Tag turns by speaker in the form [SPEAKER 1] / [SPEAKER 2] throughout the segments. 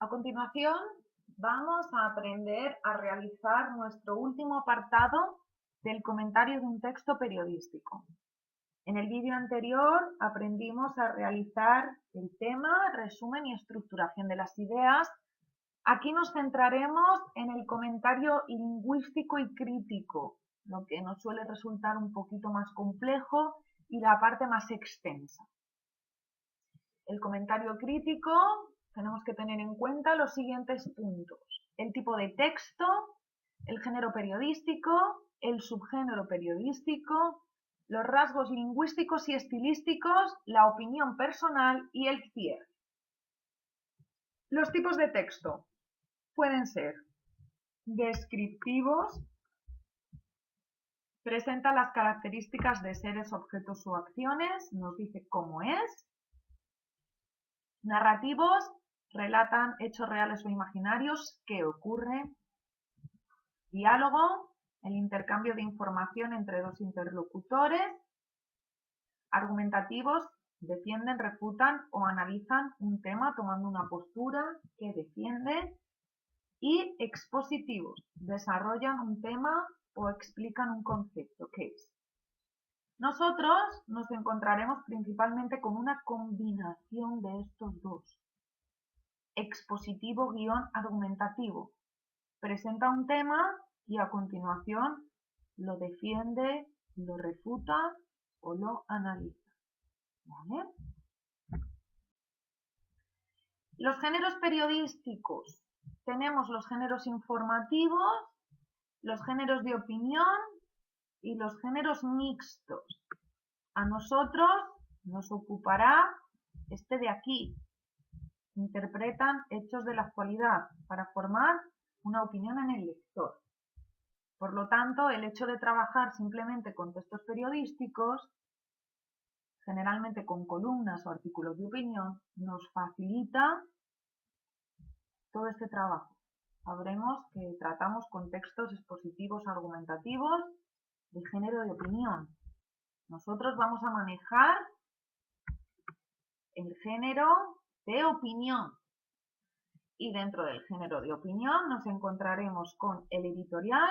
[SPEAKER 1] A continuación, vamos a aprender a realizar nuestro último apartado del comentario de un texto periodístico. En el vídeo anterior aprendimos a realizar el tema, resumen y estructuración de las ideas. Aquí nos centraremos en el comentario lingüístico y crítico, lo que nos suele resultar un poquito más complejo y la parte más extensa. El comentario crítico, tenemos que tener en cuenta los siguientes puntos: el tipo de texto, el género periodístico, el subgénero periodístico, los rasgos lingüísticos y estilísticos, la opinión personal y el cierre. Los tipos de texto pueden ser descriptivos, presenta las características de seres, objetos o acciones, nos dice cómo es. Narrativos, relatan hechos reales o imaginarios, qué ocurre. Diálogo, el intercambio de información entre dos interlocutores. Argumentativos, defienden, refutan o analizan un tema tomando una postura que defiende. Y expositivos, desarrollan un tema o explican un concepto, ¿qué es? Nosotros nos encontraremos principalmente con una combinación de estos dos. Expositivo-argumentativo. Presenta un tema y a continuación lo defiende, lo refuta o lo analiza. ¿Vale? Los géneros periodísticos. Tenemos los géneros informativos, los géneros de opinión y los géneros mixtos. A nosotros nos ocupará este de aquí. Interpretan hechos de la actualidad para formar una opinión en el lector. Por lo tanto, el hecho de trabajar simplemente con textos periodísticos, generalmente con columnas o artículos de opinión, nos facilita todo este trabajo. Sabremos que tratamos con textos expositivos argumentativos de género de opinión. Nosotros vamos a manejar el género de opinión. Y dentro del género de opinión nos encontraremos con el editorial,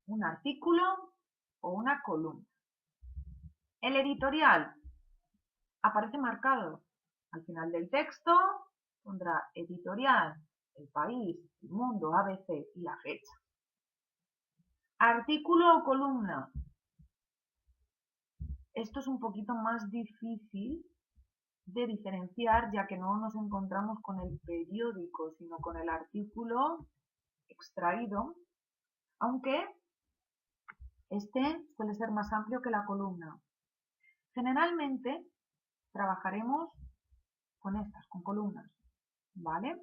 [SPEAKER 1] un artículo o una columna. El editorial aparece marcado al final del texto, pondrá editorial, El País, El Mundo, ABC y la fecha. Artículo o columna. Esto es un poquito más difícil de diferenciar, ya que no nos encontramos con el periódico, sino con el artículo extraído, aunque este suele ser más amplio que la columna. Generalmente trabajaremos con estas, con columnas, ¿vale?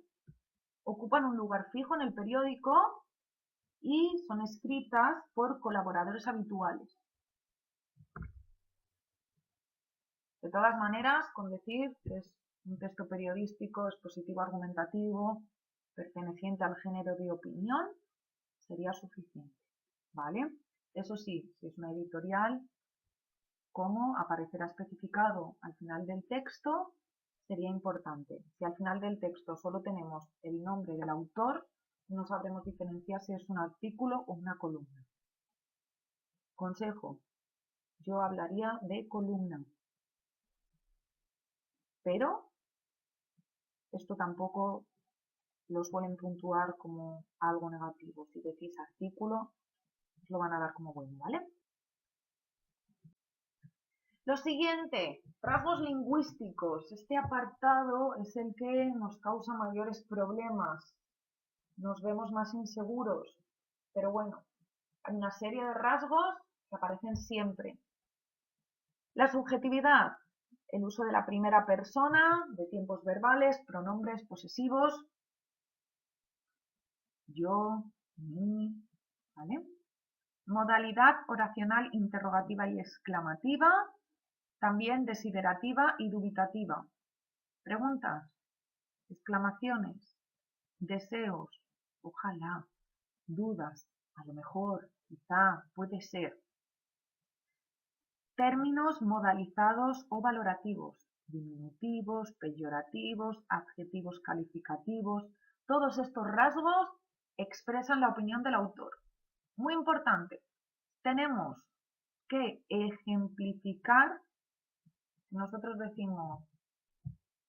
[SPEAKER 1] Ocupan un lugar fijo en el periódico y son escritas por colaboradores habituales. De todas maneras, con decir que es un texto periodístico, expositivo argumentativo, perteneciente al género de opinión, sería suficiente, ¿vale? Eso sí, si es una editorial, como aparecerá especificado al final del texto, sería importante. Si al final del texto solo tenemos el nombre del autor, no sabremos diferenciar si es un artículo o una columna. Consejo, yo hablaría de columna, pero esto tampoco lo suelen puntuar como algo negativo. Si decís artículo, os lo van a dar como bueno, ¿vale? Lo siguiente, rasgos lingüísticos. Este apartado es el que nos causa mayores problemas. Nos vemos más inseguros. Pero bueno, hay una serie de rasgos que aparecen siempre. La subjetividad, el uso de la primera persona, de tiempos verbales, pronombres posesivos. Yo, mí, ¿vale? Modalidad oracional interrogativa y exclamativa, también desiderativa y dubitativa. Preguntas, exclamaciones, deseos, ojalá, dudas, a lo mejor, quizá, puede ser. Términos modalizados o valorativos. diminutivos, peyorativos, adjetivos calificativos. Todos estos rasgos expresan la opinión del autor. Muy importante, tenemos que ejemplificar. Nosotros decimos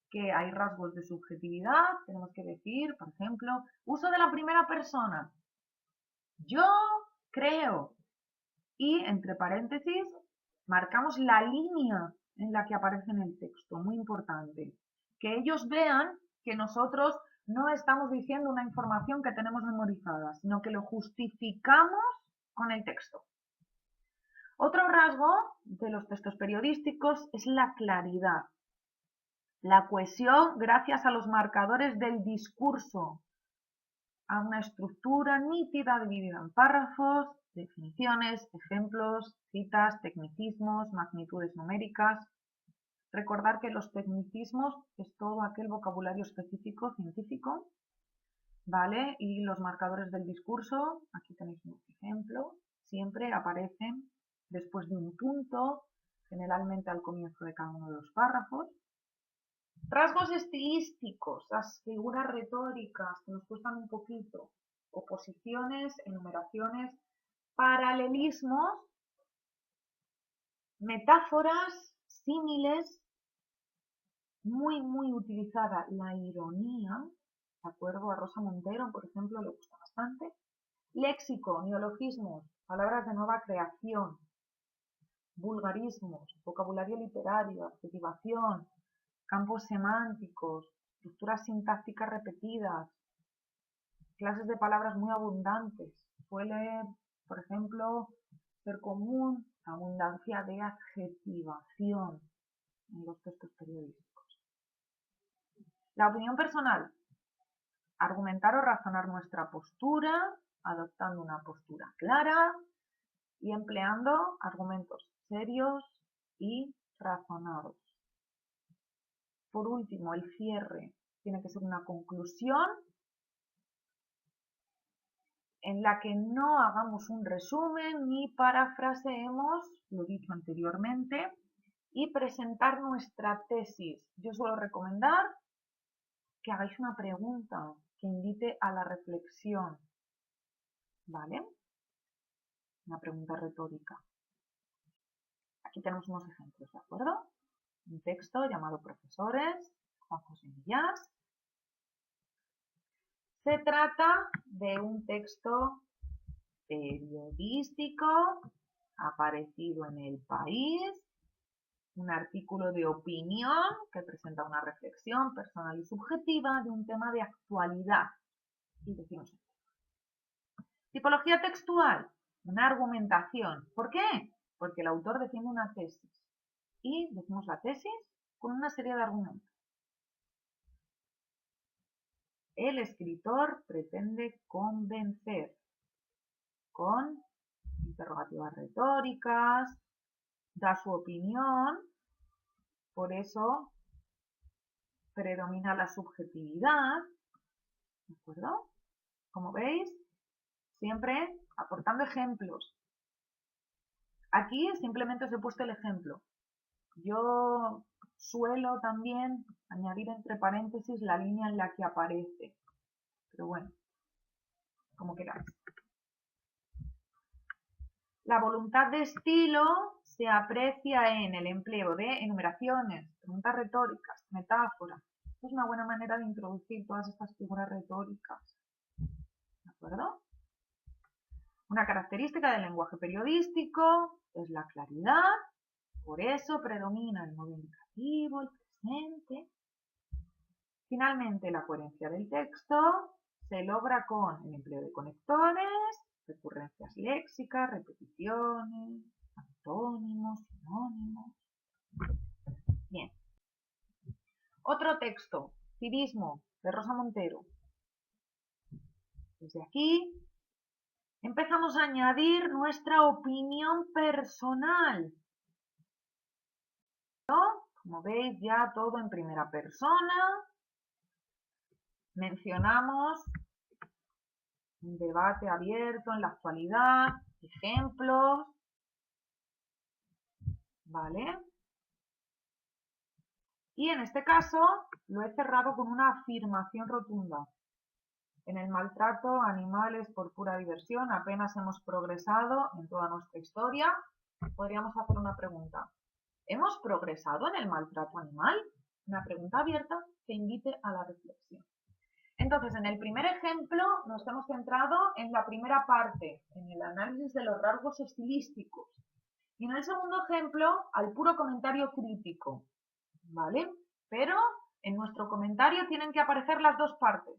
[SPEAKER 1] que hay rasgos de subjetividad, tenemos que decir, por ejemplo, uso de la primera persona. Yo creo. Y entre paréntesis marcamos la línea en la que aparece en el texto, muy importante. Que ellos vean que nosotros no estamos diciendo una información que tenemos memorizada, sino que lo justificamos con el texto. Otro rasgo de los textos periodísticos es la claridad. La cohesión gracias a los marcadores del discurso, a una estructura nítida dividida en párrafos, definiciones, ejemplos, citas, tecnicismos, magnitudes numéricas. Recordar que los tecnicismos es todo aquel vocabulario específico científico, ¿vale? Y los marcadores del discurso, aquí tenéis un ejemplo, siempre aparecen después de un punto, generalmente al comienzo de cada uno de los párrafos. Rasgos estilísticos, las figuras retóricas que nos cuestan un poquito, oposiciones, enumeraciones, paralelismos, metáforas, símiles, muy utilizada la ironía, ¿de acuerdo? A Rosa Montero, por ejemplo, le gusta bastante. Léxico, neologismos, palabras de nueva creación, vulgarismos, vocabulario literario, adjetivación, campos semánticos, estructuras sintácticas repetidas, clases de palabras muy abundantes. Suele, por ejemplo, ser común la abundancia de adjetivación en los textos periodísticos. La opinión personal. Argumentar o razonar nuestra postura, adoptando una postura clara y empleando argumentos serios y razonados. Por último, el cierre tiene que ser una conclusión en la que no hagamos un resumen ni parafraseemos lo dicho anteriormente y presentar nuestra tesis. Yo suelo recomendar que hagáis una pregunta que invite a la reflexión, ¿vale? Una pregunta retórica. Aquí tenemos unos ejemplos, ¿de acuerdo? Un texto llamado Profesores, Juan José Millás. Se trata de un texto periodístico aparecido en El País, un artículo de opinión que presenta una reflexión personal y subjetiva de un tema de actualidad. Y decimos tipología textual, una argumentación. ¿Por qué? Porque el autor defiende una tesis. Y decimos la tesis con una serie de argumentos. El escritor pretende convencer con interrogativas retóricas, da su opinión, por eso predomina la subjetividad, ¿de acuerdo? Como veis, siempre aportando ejemplos. Aquí simplemente os he puesto el ejemplo. Yo suelo también añadir entre paréntesis la línea en la que aparece. Pero bueno, como queráis. La voluntad de estilo se aprecia en el empleo de enumeraciones, preguntas retóricas, metáforas. Esto es una buena manera de introducir todas estas figuras retóricas. ¿De acuerdo? Una característica del lenguaje periodístico es la claridad. Por eso predomina el modo indicativo, el presente. Finalmente, la coherencia del texto se logra con el empleo de conectores, recurrencias léxicas, repeticiones, antónimos, sinónimos. Bien. Otro texto, Civismo, de Rosa Montero. Desde aquí empezamos a añadir nuestra opinión personal. Como veis, ya todo en primera persona. Mencionamos un debate abierto en la actualidad, ejemplos, ¿vale? Y en este caso lo he cerrado con una afirmación rotunda. En el maltrato a animales por pura diversión apenas hemos progresado en toda nuestra historia. Podríamos hacer una pregunta. ¿Hemos progresado en el maltrato animal? Una pregunta abierta que invite a la reflexión. Entonces, en el primer ejemplo nos hemos centrado en la primera parte, en el análisis de los rasgos estilísticos. Y en el segundo ejemplo, al puro comentario crítico, ¿vale? Pero en nuestro comentario tienen que aparecer las dos partes.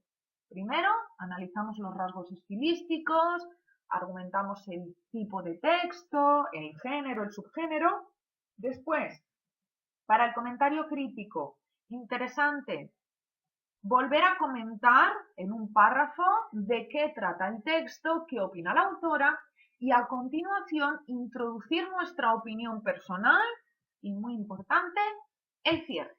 [SPEAKER 1] Primero, analizamos los rasgos estilísticos, argumentamos el tipo de texto, el género, el subgénero. Después, para el comentario crítico, interesante, volver a comentar en un párrafo de qué trata el texto, qué opina la autora y a continuación introducir nuestra opinión personal y, muy importante, el cierre.